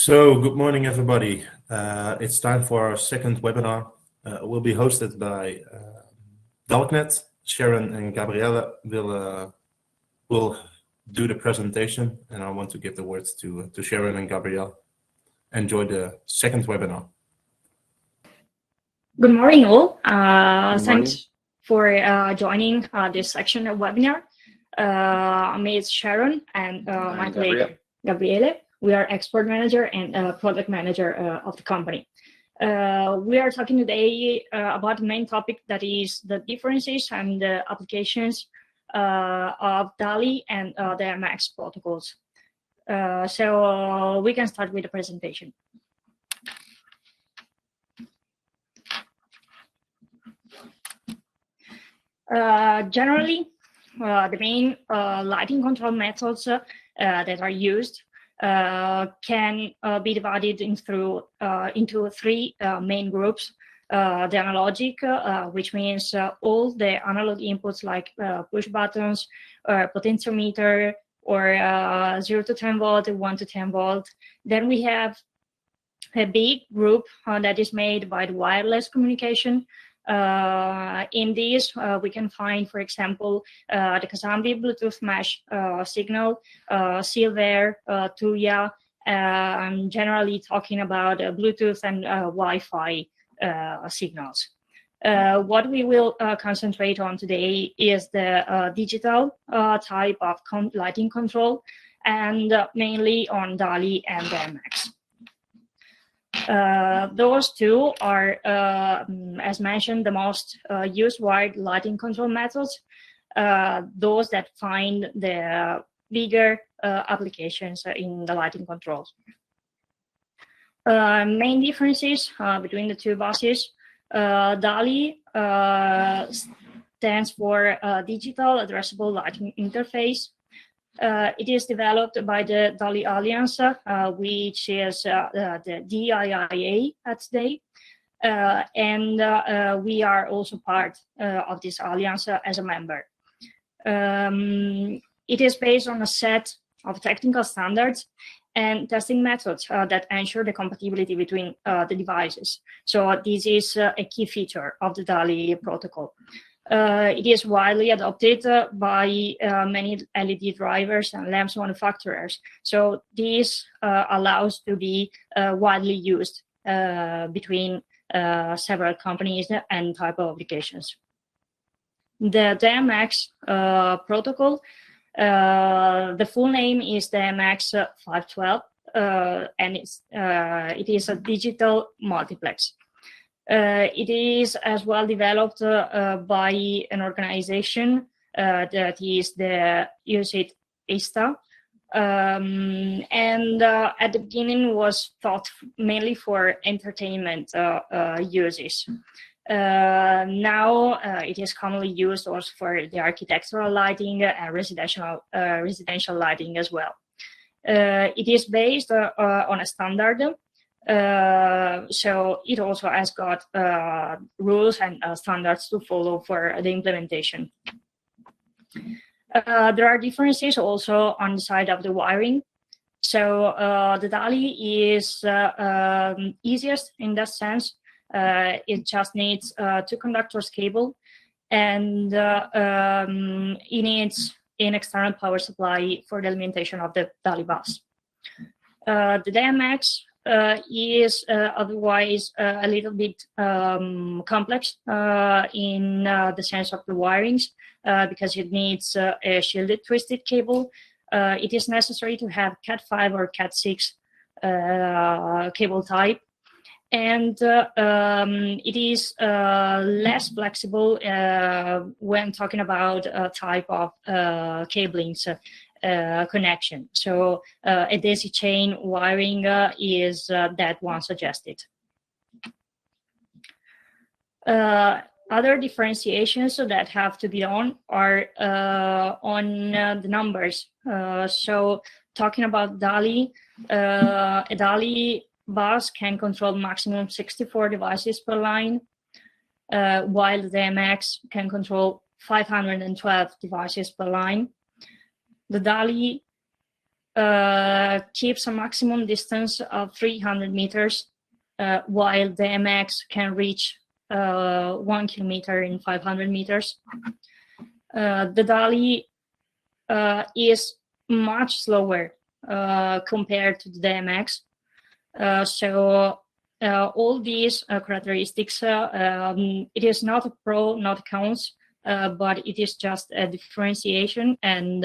Good morning, everybody. It's time for our second webinar. It will be hosted by Dalcnet. Sharon and Gabriella will do the presentation, and I want to give the words to Sharon and Gabriella. Enjoy the second webinar. Good morning, all. Thanks for joining this section of webinar. Me is Sharon and my colleague Gabriele. We are export manager and product manager of the company. We are talking today about the main topic, that is the differences and the applications of DALI and the DMX protocols. So we can start with the presentation. Generally, the main lighting control methods that are used can be divided into three main groups. The analogic, which means all the analog inputs like push buttons, potentiometer, or 0 to 10 volt, 1 to 10 volt. Then we have a big group that is made by the wireless communication. In this, we can find, for example, the Kazambi Bluetooth mesh signal, Silver, Tuya. I'm generally talking about Bluetooth and Wi-Fi signals. What we will concentrate on today is the digital type of lighting control, and mainly on DALI and DMX. Those two are, as mentioned, the most used wide lighting control methods, those that find the bigger applications in the lighting controls. Main differences between the two buses. DALI stands for Digital Addressable Lighting Interface. It is developed by the DALI Alliance, which is the DIIA at today, and we are also part of this alliance as a member. It is based on a set of technical standards and testing methods that ensure the compatibility between the devices. So this is a key feature of the DALI protocol. It is widely adopted by many LED drivers and lamps manufacturers. So this allows to be widely used between several companies and type of applications. The DMX protocol, the full name is DMX 512, and it is a digital multiplex. It is as well developed by an organization that is the USAID ISTA, and at the beginning was thought mainly for entertainment uses. Now it is commonly used also for the architectural lighting and residential lighting as well. It is based on a standard. So it also has got rules and standards to follow for the implementation. There are differences also on the side of the wiring. So the DALI is easiest in that sense. It just needs 2 conductors cable, and it needs an external power supply for the alimentation of the DALI bus. The DMX is otherwise a little bit complex in the sense of the wirings, because it needs a shielded twisted cable. It is necessary to have Cat5 or Cat6 cable type, and it is less flexible when talking about type of cablings. Connection. So a daisy chain wiring is that one suggested. Other differentiations that have to be done are on the numbers. So talking about DALI, a DALI bus can control maximum 64 devices per line, while the DMX can control 512 devices per line. The DALI keeps a maximum distance of 300 meters, while DMX can reach 1 kilometer in 500 meters. The DALI is much slower compared to the DMX. So all these characteristics, it is not a pro, not cons, but it is just a differentiation and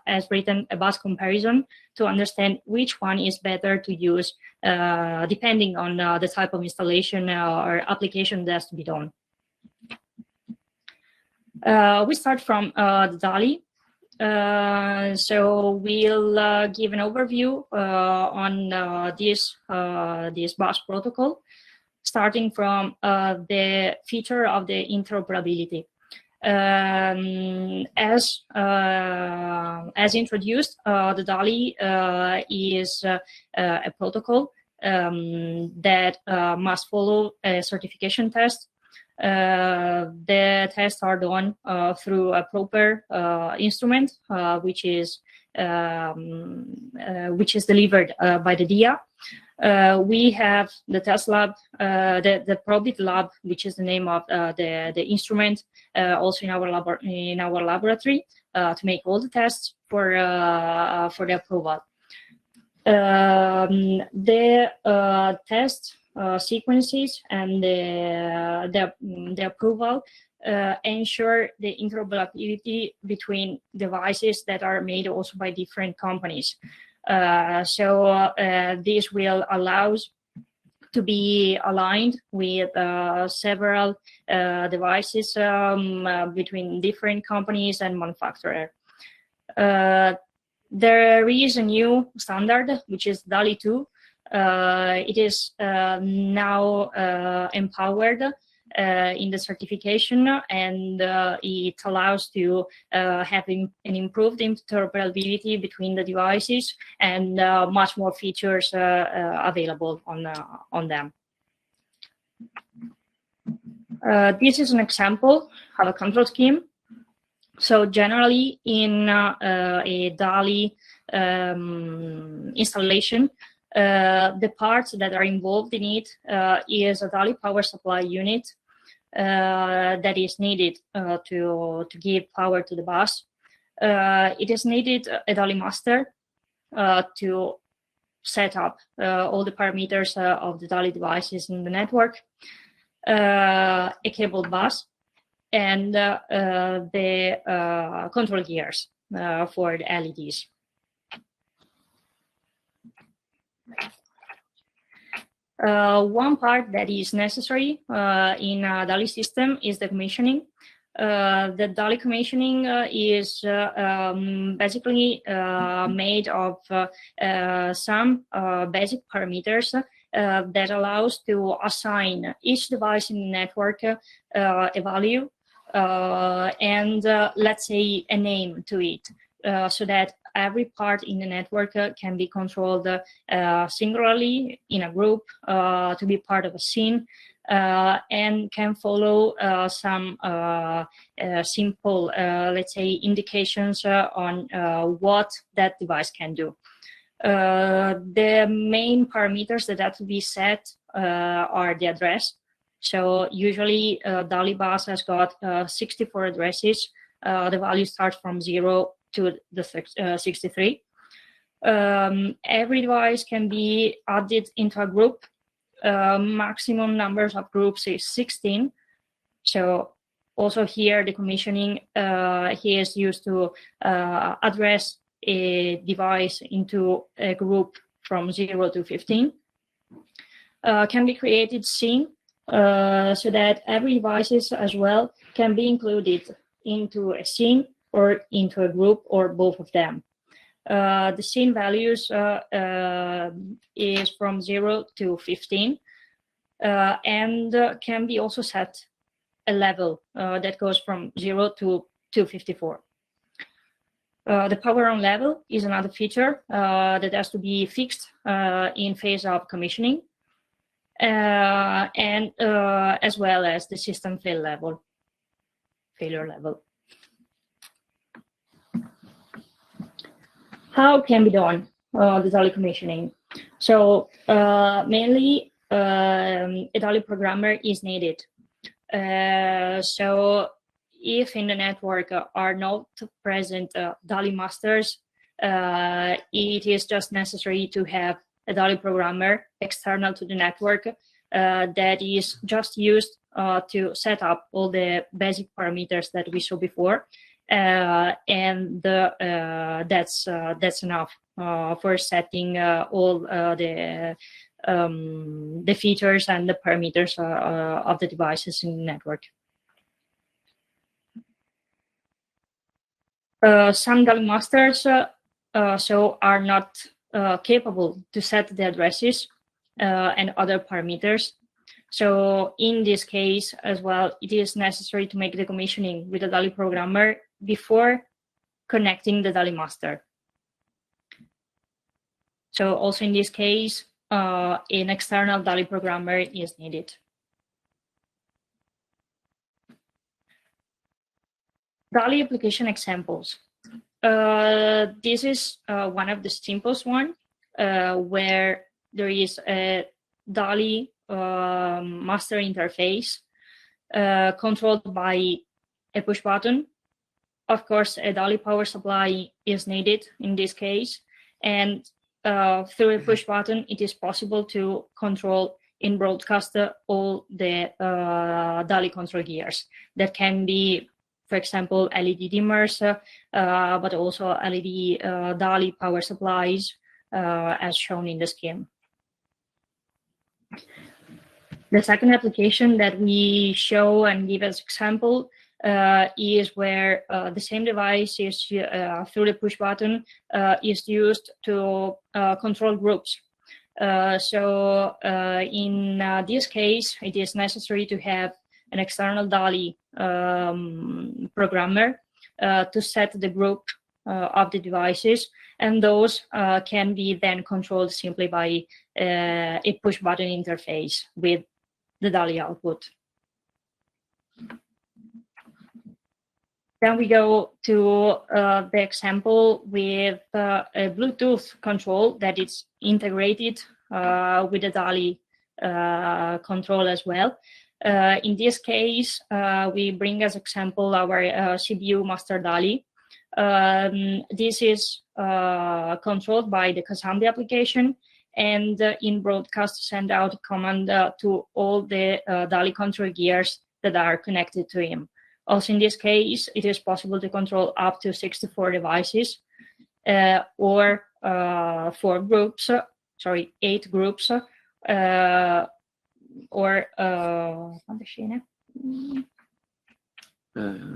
as written, a bus comparison to understand which one is better to use depending on the type of installation or application that has to be done. We start from the DALI. So we'll give an overview on this bus protocol, starting from the feature of the interoperability. As introduced, the DALI is a protocol that must follow a certification test. The tests are done through a proper instrument, which is delivered by the DIA. We have the test lab, the Probit lab, which is the name of the instrument, also in our laboratory to make all the tests for the approval. The test sequences and the approval ensure the interoperability between devices that are made also by different companies. So this will allow to be aligned with several devices between different companies and manufacturers. There is a new standard, which is DALI 2. It is now empowered in the certification, and it allows to have an improved interoperability between the devices and much more features available on them. This is an example of a control scheme. So generally in a DALI installation, the parts that are involved in it is a DALI power supply unit that is needed to give power to the bus. It is needed a DALI master to set up all the parameters of the DALI devices in the network, a cable bus, and the control gears for the LEDs. One part that is necessary in a DALI system is the commissioning. The DALI commissioning is basically made of some basic parameters that allows to assign each device in the network a value and let's say a name to it, so that every part in the network can be controlled singularly in a group to be part of a scene and can follow some simple, let's say, indications on what that device can do. The main parameters that have to be set are the address. So usually DALI bus has got 64 addresses. The value starts from 0 to the 63. Every device can be added into a group. Maximum numbers of groups is 16. So also here the commissioning here is used to address a device into a group from 0 to 15. Can be created scene so that every devices as well can be included into a scene or into a group or both of them. The scene values is from 0 to 15 and can be also set a level that goes from 0 to 254. The power on level is another feature that has to be fixed in phase of commissioning and as well as the system failure level. How can be done the DALI commissioning? So mainly a DALI programmer is needed. So if in the network are not present DALI Masters, it is just necessary to have a DALI programmer external to the network that is just used to set up all the basic parameters that we saw before, and that's enough for setting all the features and the parameters of the devices in the network. Some DALI masters so are not capable to set the addresses and other parameters. So in this case as well, it is necessary to make the commissioning with a DALI programmer before connecting the DALI master. So also in this case, an external DALI programmer is needed. DALI application examples. This is one of the simplest one, where there is a DALI master interface controlled by a push button. Of course, a DALI power supply is needed in this case, and through a push button, it is possible to control in broadcast all the DALI control gears that can be, for example, LED dimmers, but also LED DALI power supplies, as shown in the scheme. The second application that we show and give as example is where the same device is through the push button is used to control groups. So in this case, it is necessary to have an external DALI programmer to set the group of the devices, and those can be then controlled simply by a push button interface with the DALI output. Then we go to the example with a Bluetooth control that is integrated with the DALI control as well. In this case, we bring as example our CBU master DALI. This is controlled by the DALI application, and in broadcast send out command to all the DALI control gears that are connected to him. Also in this case, it is possible to control up to 64 devices or 8 groups or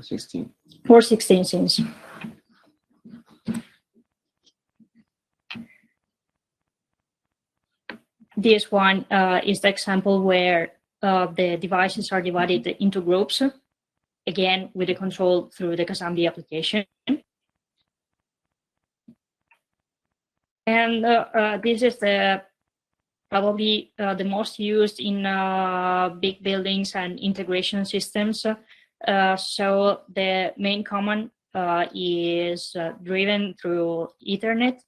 16. Or 16 scenes. This one is the example where the devices are divided into groups, again with the control through the DALI application. And this is probably the most used in big buildings and integration systems. So the main command is driven through Ethernet,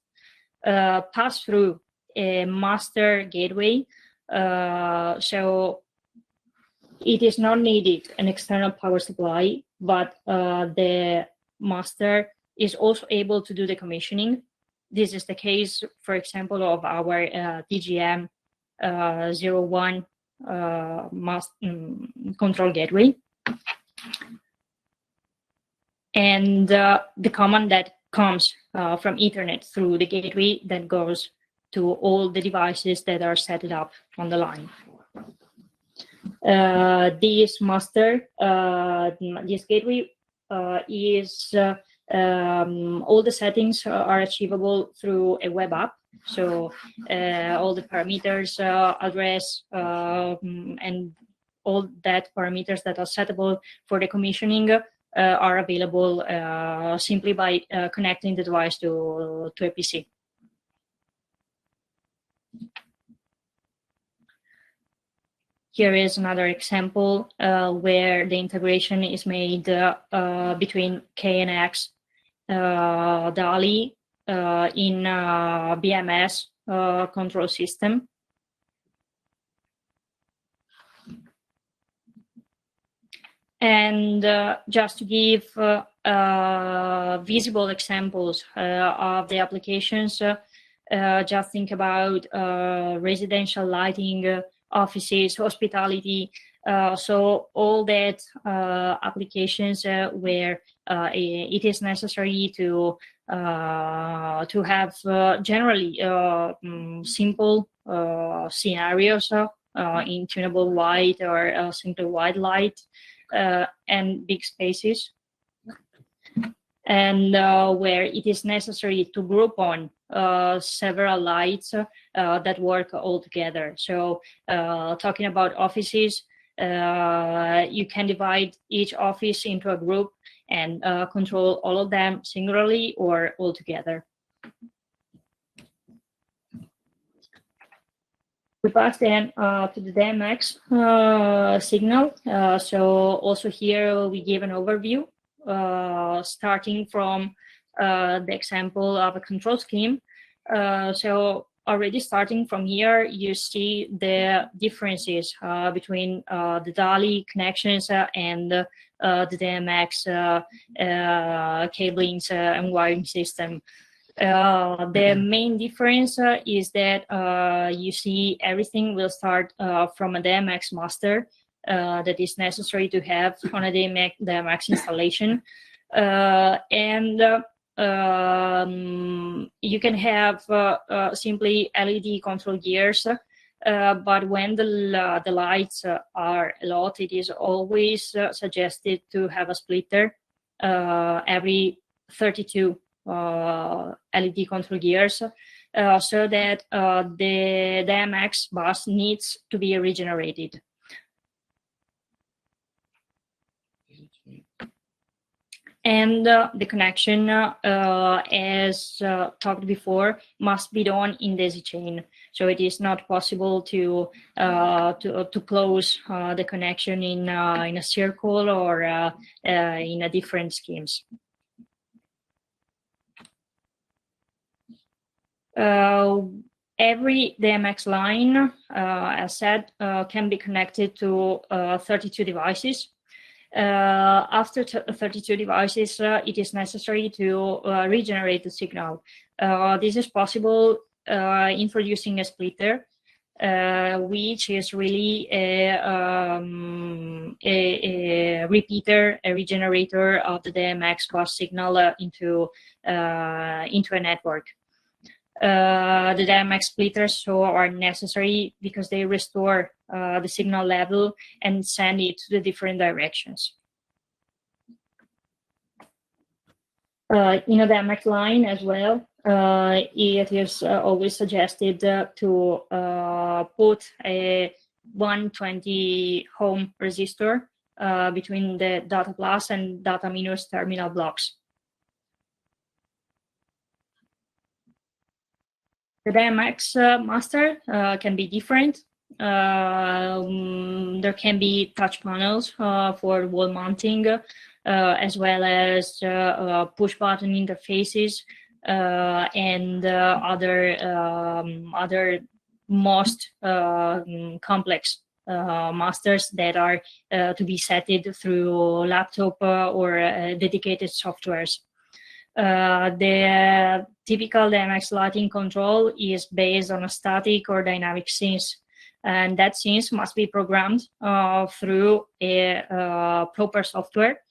pass through a master gateway. So it is not needed an external power supply, but the master is also able to do the commissioning. This is the case, for example, of our DGM 01 control gateway. And the command that comes from Ethernet through the gateway that goes to all the devices that are set up on the line. This master, this gateway is all the settings are achievable through a web app. So all the parameters, address, and all that parameters that are settable for the commissioning are available simply by connecting the device to a PC. Here is another example where the integration is made between KNX DALI in BMS control system. And just to give visible examples of the applications, just think about residential lighting, offices, hospitality. So all that applications where it is necessary to have generally simple scenarios in tunable white or simple white light and big spaces, and where it is necessary to group on several lights that work all together. So talking about offices, you can divide each office into a group and control all of them singularly or all together. We pass then to the DMX signal. So also here we give an overview, starting from the example of a control scheme. So already starting from here, you see the differences between the DALI connections and the DMX cablings and wiring system. The main difference is that you see everything will start from a DMX master that is necessary to have on a DMX installation. And you can have simply LED control gears, but when the lights are a lot, it is always suggested to have a splitter every 32 LED control gears, so that the DMX bus needs to be regenerated. And the connection, as talked before, must be done in daisy chain. So it is not possible to close the connection in a circle or in a different schemes. Every DMX line, as said, can be connected to 32 devices. After 32 devices, it is necessary to regenerate the signal. This is possible introducing a splitter, which is really a repeater, a regenerator of the DMX bus signal into a network. The DMX splitters are necessary because they restore the signal level and send it to the different directions. In a DMX line as well, it is always suggested to put a 120 ohm resistor between the data plus and data minus terminal blocks. The DMX master can be different. There can be touch panels for wall mounting, as well as push button interfaces and other most complex masters that are to be setted through laptop or dedicated softwares. The typical DMX lighting control is based on a static or dynamic scenes, and that scenes must be programmed through a proper software,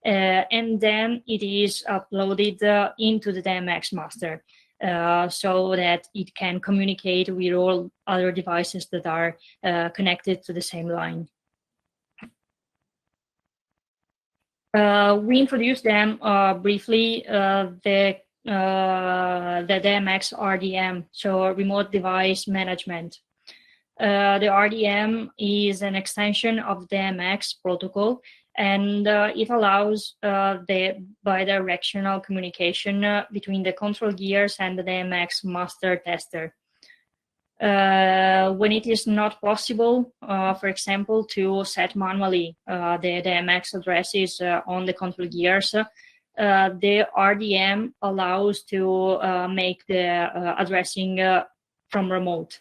and then it is uploaded into the DMX master so that it can communicate with all other devices that are connected to the same line. We introduced them briefly, the DMX RDM, so remote device management. The RDM is an extension of the DMX protocol, and it allows the bidirectional communication between the control gears and the DMX master tester. When it is not possible, for example, to set manually the DMX addresses on the control gears, the RDM allows to make the addressing from remote.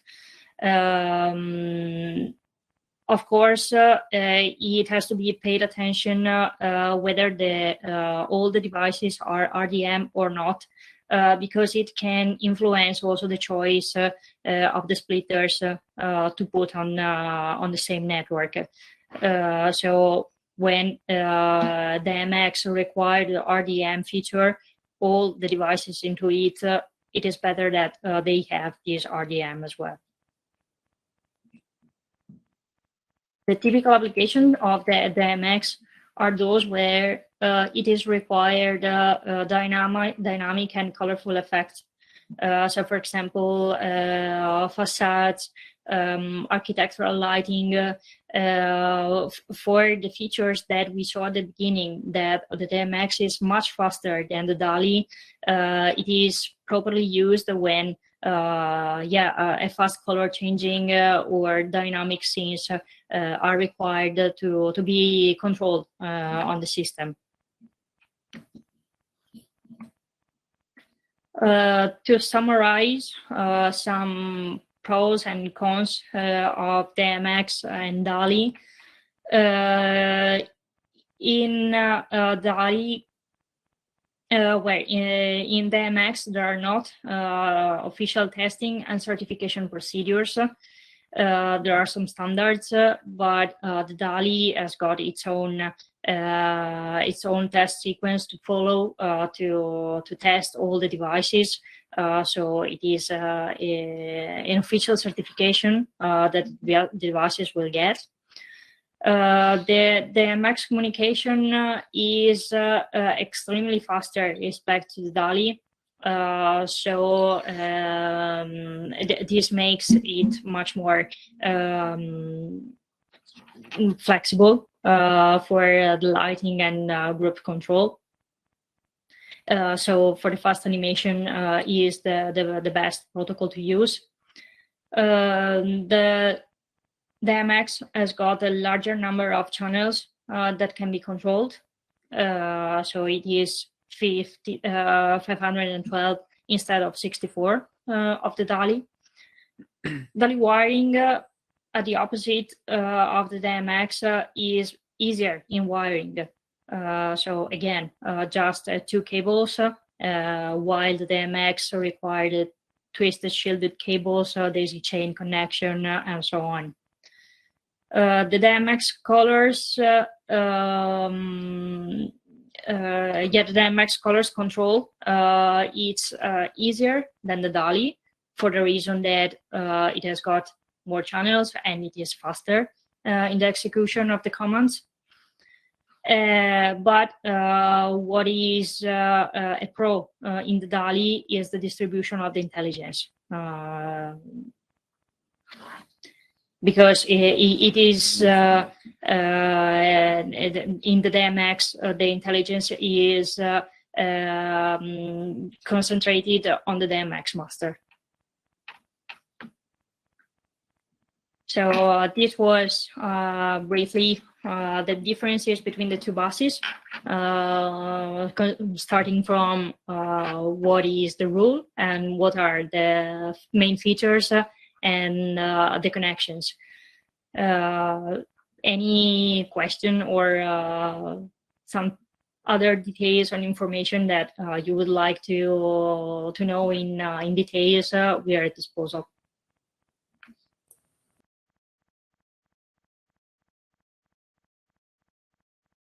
Of course, it has to be paid attention whether all the devices are RDM or not, because it can influence also the choice of the splitters to put on the same network. So when DMX required the RDM feature, all the devices into it, it is better that they have this RDM as well. The typical application of the DMX are those where it is required dynamic and colorful effects. So, for example, facades, architectural lighting, for the features that we saw at the beginning, that the DMX is much faster than the DALI. It is properly used when a fast color changing or dynamic scenes are required to be controlled on the system. To summarize some pros and cons of DMX and DALI. In DALI, in DMX, there are not official testing and certification procedures. There are some standards, but the DALI has got its own test sequence to follow to test all the devices. So it is an official certification that the devices will get. The DMX communication is extremely faster with respect to the DALI. So this makes it much more flexible for the lighting and group control. So for the fast animation is the best protocol to use. The DMX has got a larger number of channels that can be controlled. So it is 512 instead of 64 of the DALI. DALI wiring, at the opposite of the DMX, is easier in wiring. So again, just 2 cables, while the DMX required twisted shielded cables, daisy chain connection, and so on. The DMX colors, the DMX colors control, it's easier than the DALI for the reason that it has got more channels and it is faster in the execution of the commands. But what is a pro in the DALI is the distribution of the intelligence. Because it is in the DMX, the intelligence is concentrated on the DMX master. So this was briefly the differences between the 2 buses, starting from what is the rule and what are the main features and the connections. Any question or some other details and information that you would like to know in details, we are at disposal.